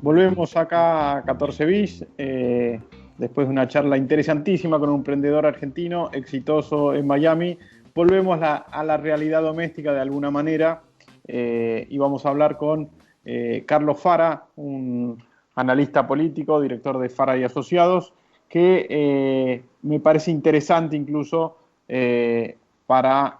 Volvemos acá a 14 bis, después de una charla interesantísima con un emprendedor argentino exitoso en Miami. Volvemos a la realidad doméstica de alguna manera y vamos a hablar con Carlos Fara, un analista político, director de Fara y Asociados, que me parece interesante incluso para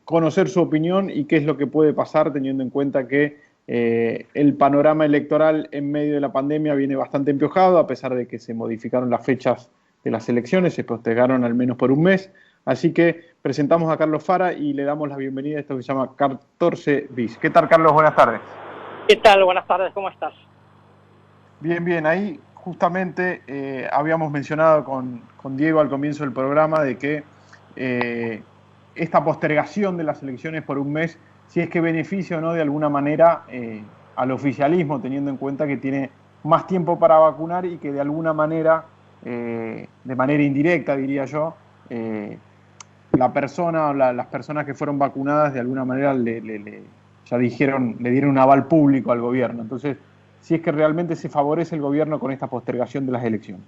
conocer su opinión y qué es lo que puede pasar teniendo en cuenta que el panorama electoral en medio de la pandemia viene bastante empiojado, a pesar de que se modificaron las fechas de las elecciones, se postergaron al menos por un mes. Así que presentamos a Carlos Fara y le damos la bienvenida a esto que se llama 14 bis. ¿Qué tal, Carlos? Buenas tardes. ¿Qué tal? Buenas tardes, ¿cómo estás? Bien, bien. Ahí justamente habíamos mencionado con Diego al comienzo del programa de que esta postergación de las elecciones por un mes, si es que beneficia o no de alguna manera al oficialismo, teniendo en cuenta que tiene más tiempo para vacunar y que de alguna manera, de manera indirecta diría yo, la persona o las personas que fueron vacunadas de alguna manera ya dijeron, le dieron un aval público al gobierno. Entonces, si es que realmente se favorece el gobierno con esta postergación de las elecciones.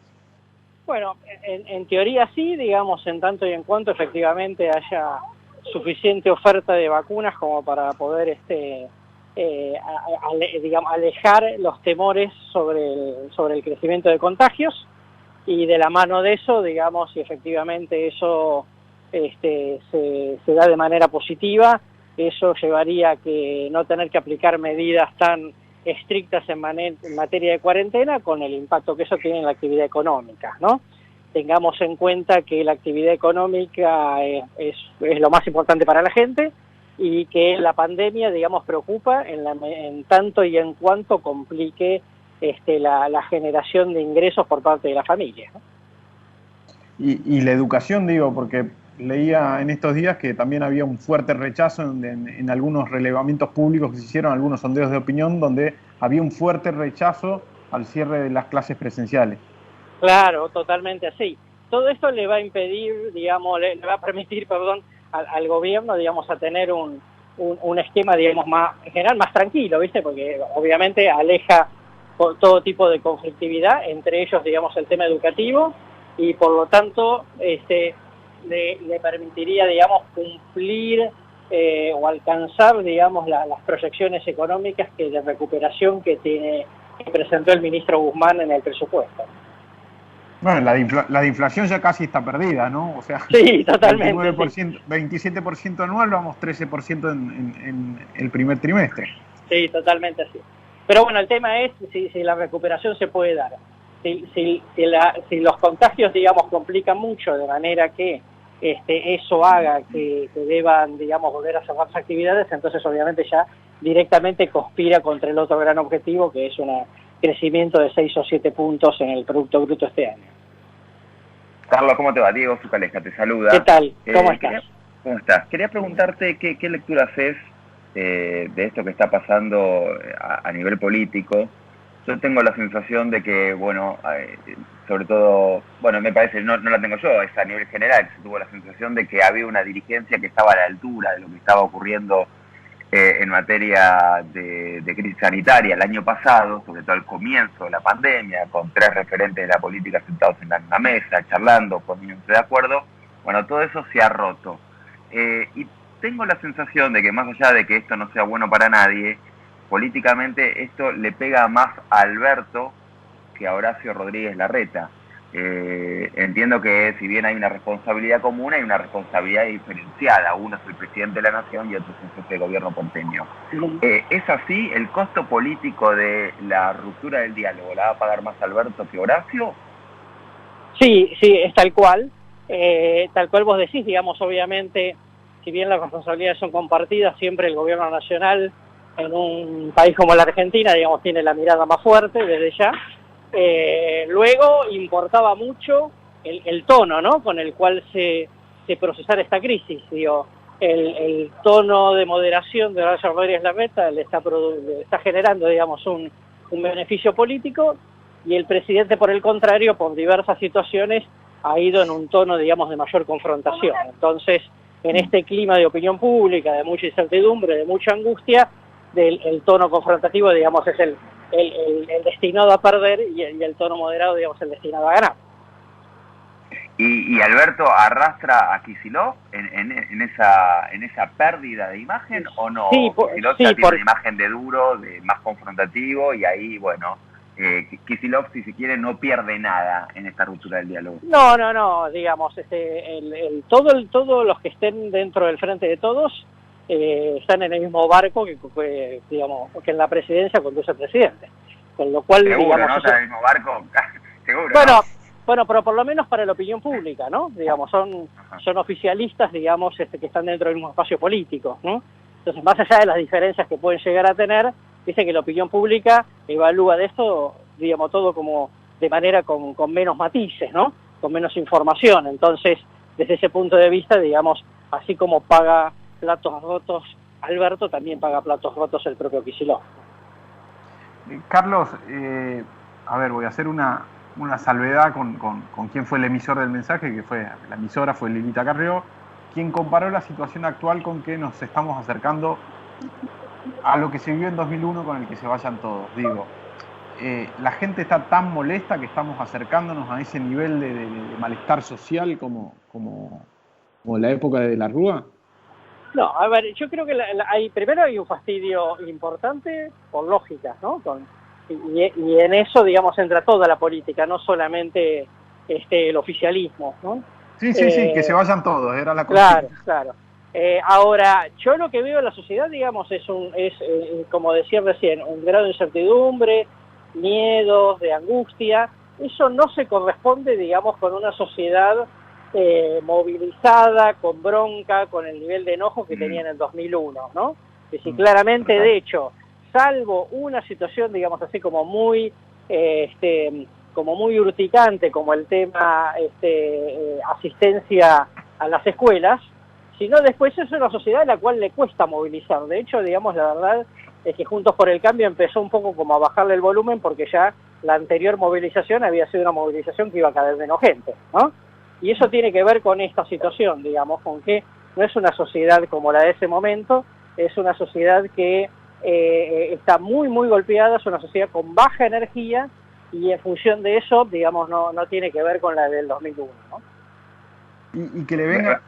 Bueno, en teoría sí, digamos, en tanto y en cuanto efectivamente haya suficiente oferta de vacunas como para poder digamos, alejar los temores sobre el crecimiento de contagios, y de la mano de eso, digamos, si efectivamente eso se da de manera positiva, eso llevaría a que no tener que aplicar medidas tan estrictas en materia de cuarentena, con el impacto que eso tiene en la actividad económica, ¿no? Tengamos en cuenta que la actividad económica es lo más importante para la gente, y que la pandemia, digamos, preocupa en tanto y en cuanto complique la generación de ingresos por parte de la familia, ¿no? Y la educación, digo, porque leía en estos días que también había un fuerte rechazo en algunos relevamientos públicos que se hicieron, algunos sondeos de opinión, donde había un fuerte rechazo al cierre de las clases presenciales. Claro, totalmente así. Todo esto le va a impedir, digamos, le va a permitir, perdón, al gobierno, digamos, a tener un esquema, digamos, más, en general más tranquilo, ¿viste? Porque obviamente aleja todo tipo de conflictividad, entre ellos, digamos, el tema educativo, y por lo tanto le permitiría, digamos, cumplir o alcanzar, digamos, las proyecciones económicas de recuperación que presentó el ministro Guzmán en el presupuesto. Bueno, la de inflación ya casi está perdida, ¿no? O sea, sí, totalmente. 29%, 27% anual, vamos 13% en el primer trimestre. Sí, totalmente así. Pero bueno, el tema es si la recuperación se puede dar. Si los contagios, digamos, complican mucho, de manera que eso haga que deban, digamos, volver a cerrar sus actividades, entonces obviamente ya directamente conspira contra el otro gran objetivo, que es un crecimiento de 6 o 7 puntos en el Producto Bruto este año. Carlos, ¿cómo te va? Diego Zucaleja te saluda. ¿Qué tal? ¿Cómo estás? ¿Cómo estás? Quería preguntarte qué lectura haces de esto que está pasando a nivel político. Yo tengo la sensación de que, bueno, sobre todo, bueno, me parece, no la tengo yo, es a nivel general, se tuvo la sensación de que había una dirigencia que estaba a la altura de lo que estaba ocurriendo en materia de crisis sanitaria el año pasado, sobre todo al comienzo de la pandemia, con 3 referentes de la política sentados en la misma mesa, charlando, poniéndose de acuerdo. Bueno, todo eso se ha roto. Y tengo la sensación de que, más allá de que esto no sea bueno para nadie, políticamente esto le pega más a Alberto que a Horacio Rodríguez Larreta. Entiendo que si bien hay una responsabilidad común, hay una responsabilidad diferenciada. Uno es el presidente de la nación y otro es el jefe de gobierno porteño. ¿Es así? ¿El costo político de la ruptura del diálogo la va a pagar más Alberto que Horacio? Sí, es tal cual vos decís, digamos, obviamente, si bien las responsabilidades son compartidas, siempre el gobierno nacional en un país como la Argentina, digamos, tiene la mirada más fuerte desde ya. Luego importaba mucho el tono, ¿no?, con el cual se procesara esta crisis. Digo, el tono de moderación de Horacio Rodríguez Larreta le está generando, digamos, un beneficio político, y el presidente, por el contrario, por diversas situaciones, ha ido en un tono, digamos, de mayor confrontación. Entonces, en este clima de opinión pública, de mucha incertidumbre, de mucha angustia, el tono confrontativo, digamos, es el destinado a perder y el tono moderado, digamos, el destinado a ganar. ¿Y Alberto arrastra a Kicillof en esa pérdida de imagen o no? Sí, Kicillof ya tiene una imagen de duro, de más confrontativo, y ahí, bueno, Kicillof, si se quiere, no pierde nada en esta ruptura del diálogo. No, digamos, todos los que estén dentro del frente de todos están en el mismo barco que digamos, que en la presidencia conduce el presidente. Con lo cual, seguro, digamos, ¿no? Está en el mismo barco, seguro. Bueno, ¿no? Bueno, pero por lo menos para la opinión pública, ¿no? Digamos, son oficialistas, digamos, que están dentro del mismo espacio político, ¿no? Entonces, más allá de las diferencias que pueden llegar a tener, dice que la opinión pública evalúa de esto, digamos, todo como de manera con menos matices, ¿no? Con menos información. Entonces, desde ese punto de vista, digamos, así como paga platos rotos Alberto, también paga platos rotos el propio Kicillof. Carlos, a ver, voy a hacer una salvedad con quién fue el emisor del mensaje, que fue la emisora, fue Lilita Carrió, quien comparó la situación actual con que nos estamos acercando a lo que se vivió en 2001 con el que se vayan todos. Digo, la gente está tan molesta que estamos acercándonos a ese nivel de malestar social como la época de la Rúa. No, a ver, yo creo que primero hay un fastidio importante por lógica, ¿no? Y en eso, digamos, entra toda la política, no solamente el oficialismo, ¿no? Sí, que se vayan todos, era la cosa. Claro. Ahora, yo lo que veo en la sociedad, digamos, es como decía recién, un grado de incertidumbre, miedos, de angustia. Eso no se corresponde, digamos, con una sociedad movilizada, con bronca, con el nivel de enojo que tenía en el 2001, ¿no? Es decir, claramente, de hecho, salvo una situación, digamos así, como muy urticante, como el tema asistencia a las escuelas, sino después es una sociedad a la cual le cuesta movilizar. De hecho, digamos, la verdad es que Juntos por el Cambio empezó un poco como a bajarle el volumen porque ya la anterior movilización había sido una movilización que iba a caer menos gente, ¿no? Y eso tiene que ver con esta situación, digamos, con que no es una sociedad como la de ese momento, es una sociedad que está muy golpeada, es una sociedad con baja energía y en función de eso, digamos, no tiene que ver con la del 2001, ¿no? Y que le venga,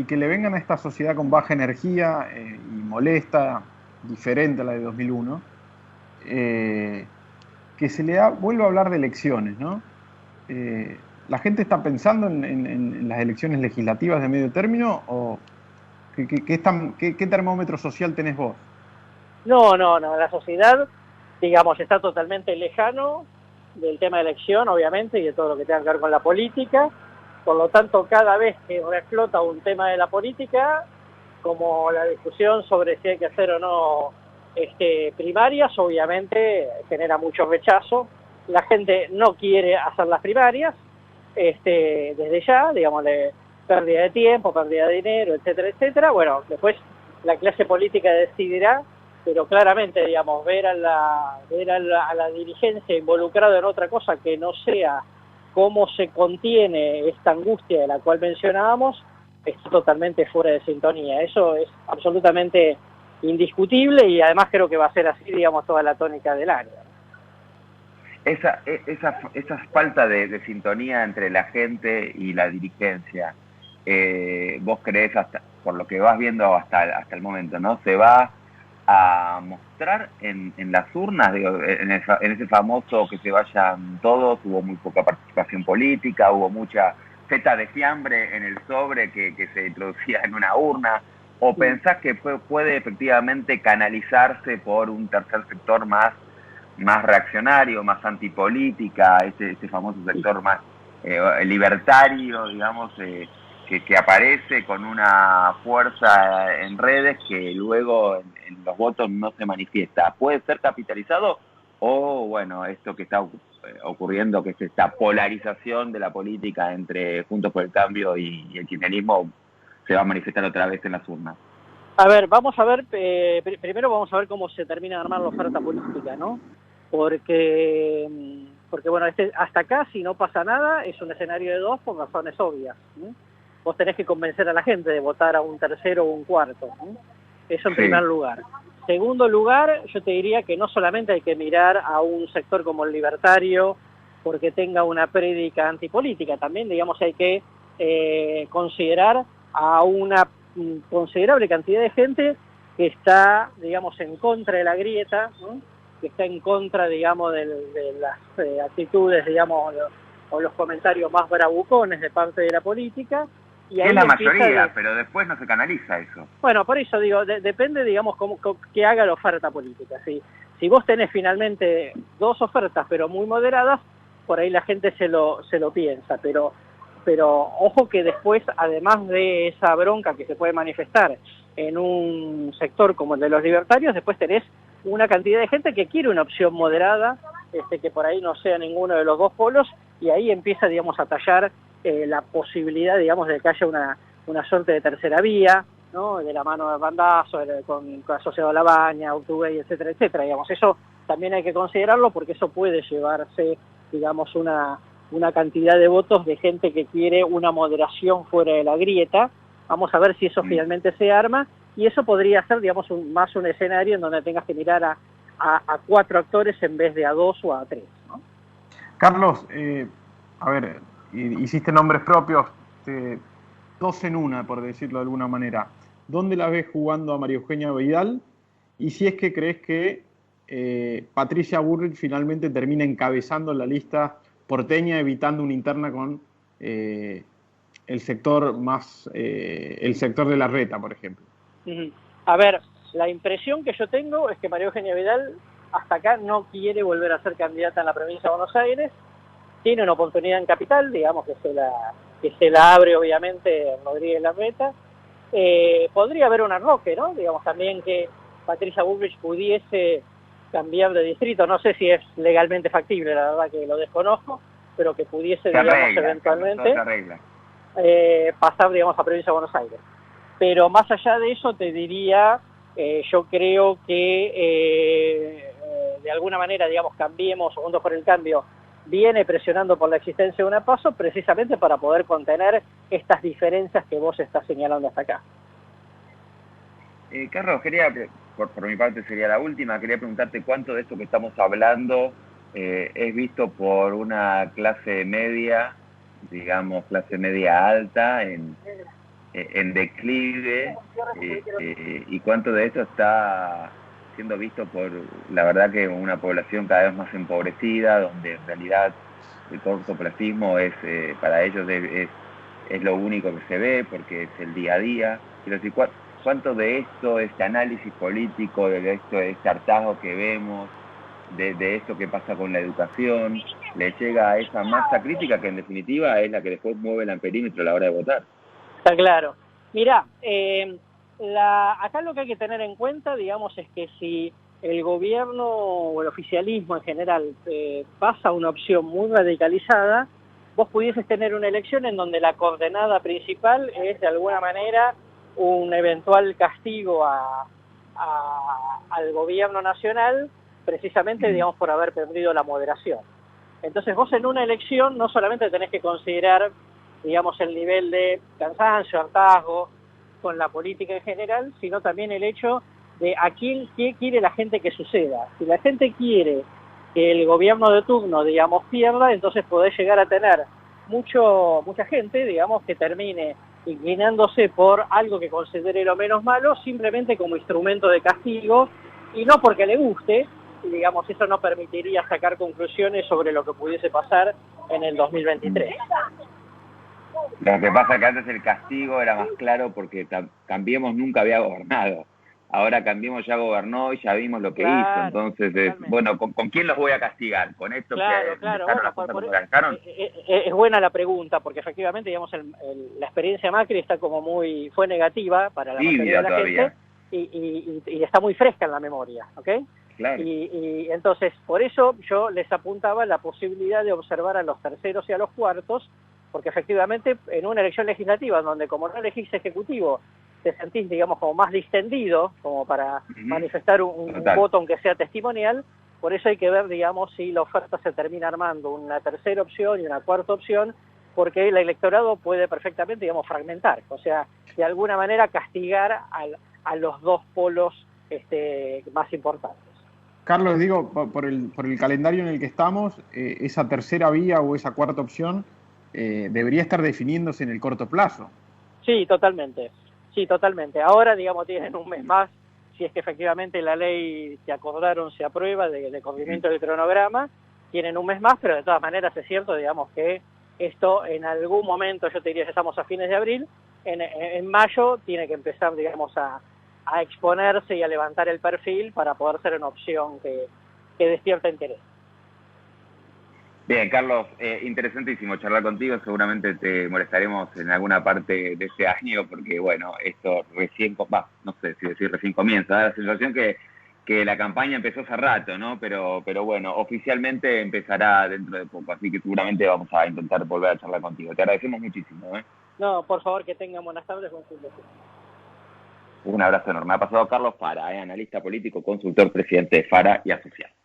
que le vengan a esta sociedad con baja energía y molesta, diferente a la de 2001, que se le vuelva a hablar de elecciones, ¿no? ¿La gente está pensando en las elecciones legislativas de medio término o qué termómetro social tenés vos? No, la sociedad, digamos, está totalmente lejano del tema de elección, obviamente, y de todo lo que tenga que ver con la política. Por lo tanto, cada vez que reflota un tema de la política, como la discusión sobre si hay que hacer o no primarias, obviamente genera mucho rechazo. La gente no quiere hacer las primarias, desde ya, digamos, pérdida de tiempo, pérdida de dinero, etcétera, etcétera. Bueno, después la clase política decidirá, pero claramente, digamos, ver a la dirigencia involucrada en otra cosa que no sea cómo se contiene esta angustia de la cual mencionábamos, está totalmente fuera de sintonía. Eso es absolutamente indiscutible y además creo que va a ser así, digamos, toda la tónica del año. Esa falta de sintonía entre la gente y la dirigencia, vos creés, por lo que vas viendo hasta el momento, ¿no? ¿Se va a mostrar en las urnas? Digo, en ese famoso que se vayan todos, hubo muy poca participación política, hubo mucha feta de fiambre en el sobre que se introducía en una urna. ¿O pensás que puede efectivamente canalizarse por un tercer sector más reaccionario, más antipolítica, ese famoso sector más libertario, digamos, que aparece con una fuerza en redes que luego en los votos no se manifiesta? ¿Puede ser capitalizado? O, bueno, esto que está ocurriendo, que es esta polarización de la política entre Juntos por el Cambio y el kirchnerismo, se va a manifestar otra vez en las urnas. A ver, vamos a ver, primero vamos a ver cómo se termina de armar la oferta política, ¿no? Porque bueno, hasta acá, si no pasa nada, es un escenario de dos por razones obvias, ¿no? vos tenés que convencer a la gente de votar a un tercero o un cuarto, ¿no? Eso en primer lugar. Segundo lugar, yo te diría que no solamente hay que mirar a un sector como el libertario porque tenga una prédica antipolítica, también, digamos, hay que considerar a una considerable cantidad de gente que está, digamos, en contra de la grieta, ¿no? Que está en contra, digamos, de las actitudes, digamos, o los comentarios más bravucones de parte de la política. Y ahí es la mayoría, pero después no se canaliza eso. Bueno, por eso digo, depende, digamos, que haga la oferta política. Si vos tenés finalmente dos ofertas, pero muy moderadas, por ahí la gente se lo piensa, pero ojo que después, además de esa bronca que se puede manifestar en un sector como el de los libertarios, después tenés una cantidad de gente que quiere una opción moderada, que por ahí no sea ninguno de los dos polos, y ahí empieza, digamos, a tallar la posibilidad, digamos, de que haya una suerte de tercera vía, ¿no? De la mano de Bandazo, con asociado a La Baña, Urtubey, etcétera, etcétera. Digamos, eso también hay que considerarlo porque eso puede llevarse, digamos, una cantidad de votos de gente que quiere una moderación fuera de la grieta. Vamos a ver si eso finalmente se arma, y eso podría ser, digamos, más un escenario en donde tengas que mirar a 4 actores en vez de a 2 o a 3, ¿no? Carlos, a ver, hiciste nombres propios, 2 en una, por decirlo de alguna manera. ¿Dónde la ves jugando a María Eugenia Vidal? Y si es que crees que Patricia Bullrich finalmente termina encabezando la lista porteña, evitando una interna con el sector de la reta, por ejemplo. A ver, la impresión que yo tengo es que María Eugenia Vidal hasta acá no quiere volver a ser candidata en la provincia de Buenos Aires. Tiene una oportunidad en Capital, digamos, que se la abre obviamente en Rodríguez Larreta. Podría haber un arroque, ¿no? Digamos también que Patricia Bullrich pudiese cambiar de distrito, no sé si es legalmente factible, la verdad que lo desconozco, pero que pudiese, digamos, eventualmente pasar, digamos, a provincia de Buenos Aires. Pero más allá de eso te diría, yo creo que de alguna manera, digamos, Cambiemos, o Juntos por el Cambio, viene presionando por la existencia de una PASO precisamente para poder contener estas diferencias que vos estás señalando hasta acá. Carlos, por mi parte sería la última, quería preguntarte cuánto de esto que estamos hablando es visto por una clase media, digamos, clase media alta, en declive, y cuánto de esto está siendo visto por, la verdad, que una población cada vez más empobrecida, donde en realidad el cortoplacismo es para ellos es lo único que se ve, porque es el día a día. Quiero decir, ¿cuánto de esto, este análisis político, de esto, este hartazgo que vemos, de esto que pasa con la educación, le llega a esa masa crítica que en definitiva es la que después mueve el amperímetro a la hora de votar? Está claro. Mirá, acá lo que hay que tener en cuenta, digamos, es que si el gobierno o el oficialismo en general pasa a una opción muy radicalizada, vos pudieses tener una elección en donde la coordenada principal es de alguna manera un eventual castigo al gobierno nacional, precisamente, digamos, por haber perdido la moderación. Entonces vos en una elección no solamente tenés que considerar, digamos, el nivel de cansancio, hartazgo con la política en general, sino también el hecho de qué quiere la gente que suceda. Si la gente quiere que el gobierno de turno, digamos, pierda, entonces podés llegar a tener mucha gente, digamos, que termine inclinándose por algo que considere lo menos malo, simplemente como instrumento de castigo, y no porque le guste. Y, digamos, eso no permitiría sacar conclusiones sobre lo que pudiese pasar en el 2023. Lo que pasa es que antes el castigo era más claro porque Cambiemos nunca había gobernado. Ahora Cambiemos ya gobernó y ya vimos lo que hizo. Entonces, bueno, ¿con quién los voy a castigar? ¿Con esto claro, bueno, es buena la pregunta, porque efectivamente, digamos, la experiencia Macri está fue negativa para la mayoría de la gente y está muy fresca en la memoria, ¿ok? Claro. Y entonces, por eso yo les apuntaba la posibilidad de observar a los terceros y a los cuartos, porque efectivamente en una elección legislativa donde como no elegís ejecutivo te sentís, digamos, como más distendido, como para manifestar un voto aunque sea testimonial, por eso hay que ver, digamos, si la oferta se termina armando una tercera opción y una cuarta opción porque el electorado puede perfectamente, digamos, fragmentar, o sea, de alguna manera castigar a los dos polos más importantes. Carlos, digo, por el calendario en el que estamos, esa tercera vía o esa cuarta opción debería estar definiéndose en el corto plazo. Sí, totalmente. Sí, totalmente. Ahora, digamos, tienen un mes más, si es que efectivamente la ley que acordaron se aprueba de corrimiento del cronograma, tienen un mes más, pero de todas maneras es cierto, digamos, que esto en algún momento, yo te diría que estamos a fines de abril, en mayo tiene que empezar, digamos, a exponerse y a levantar el perfil para poder ser una opción que despierte interés. Bien, Carlos, interesantísimo charlar contigo. Seguramente te molestaremos en alguna parte de este año porque, bueno, esto recién, no sé si decir recién comienza. Da la sensación que la campaña empezó hace rato, ¿no? Pero bueno, oficialmente empezará dentro de poco, así que seguramente vamos a intentar volver a charlar contigo. Te agradecemos muchísimo, ¿eh? No, por favor, que tengan buenas tardes. Buen fin de semana. Un abrazo enorme. Ha pasado Carlos Fara, analista político, consultor, presidente de Fara y Asociados.